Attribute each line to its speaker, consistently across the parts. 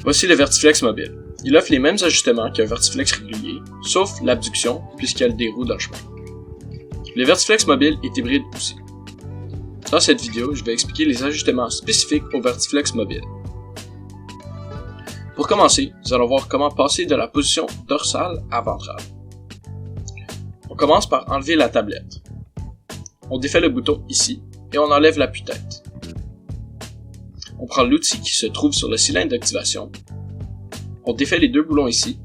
Speaker 1: Voici le Vertiflex mobile. Il offre les mêmes ajustements qu'un Vertiflex régulier, sauf l'abduction, puisqu'il y a des roues dans le chemin. Le Vertiflex mobile est hybride aussi. Dans cette vidéo, je vais expliquer les ajustements spécifiques au Vertiflex mobile. Pour commencer, nous allons voir comment passer de la position dorsale à ventrale. On commence par enlever la tablette. On défait le bouton ici et on enlève l'appui-tête. On prend l'outil qui se trouve sur le cylindre d'activation. On défait les deux boulons ici.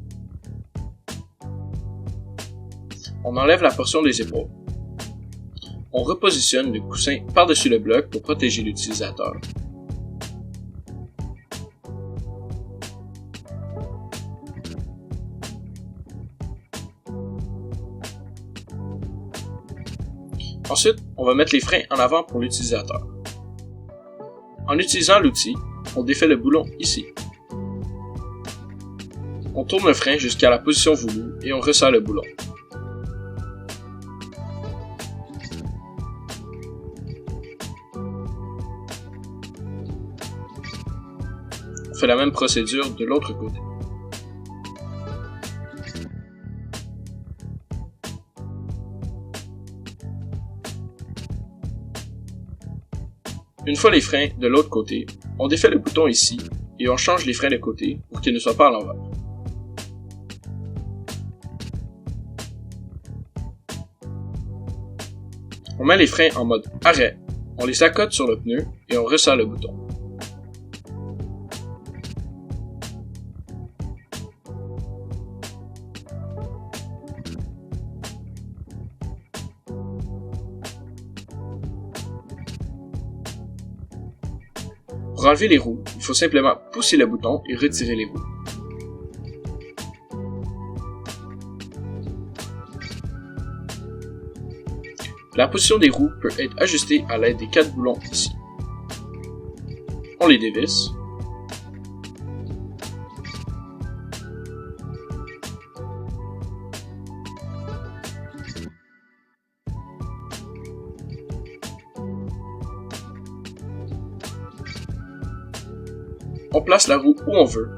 Speaker 1: On enlève la portion des épaules. On repositionne le coussin par-dessus le bloc pour protéger l'utilisateur. Ensuite, on va mettre les freins en avant pour l'utilisateur. En utilisant l'outil, on défait le boulon ici. On tourne le frein jusqu'à la position voulue et on resserre le boulon. On fait la même procédure de l'autre côté. Une fois les freins de l'autre côté, on défait le bouton ici et on change les freins de côté pour qu'ils ne soient pas à l'envers. On met les freins en mode arrêt, on les accote sur le pneu et on resserre le bouton. Pour enlever les roues, il faut simplement pousser le bouton et retirer les roues. La position des roues peut être ajustée à l'aide des 4 boulons ici. On les dévisse. On place la roue où on veut.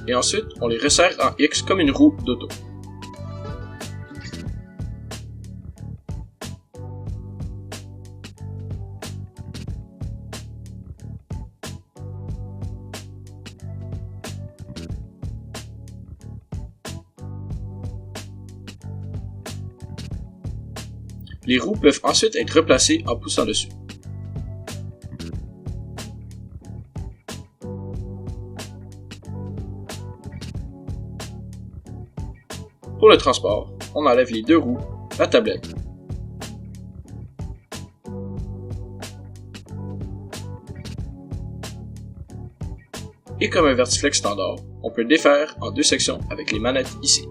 Speaker 1: Et ensuite, on les resserre en X comme une roue d'auto. Les roues peuvent ensuite être replacées en poussant dessus. Pour le transport, on enlève les deux roues, la tablette. Et comme un Vertiflex standard, on peut le défaire en deux sections avec les manettes ici.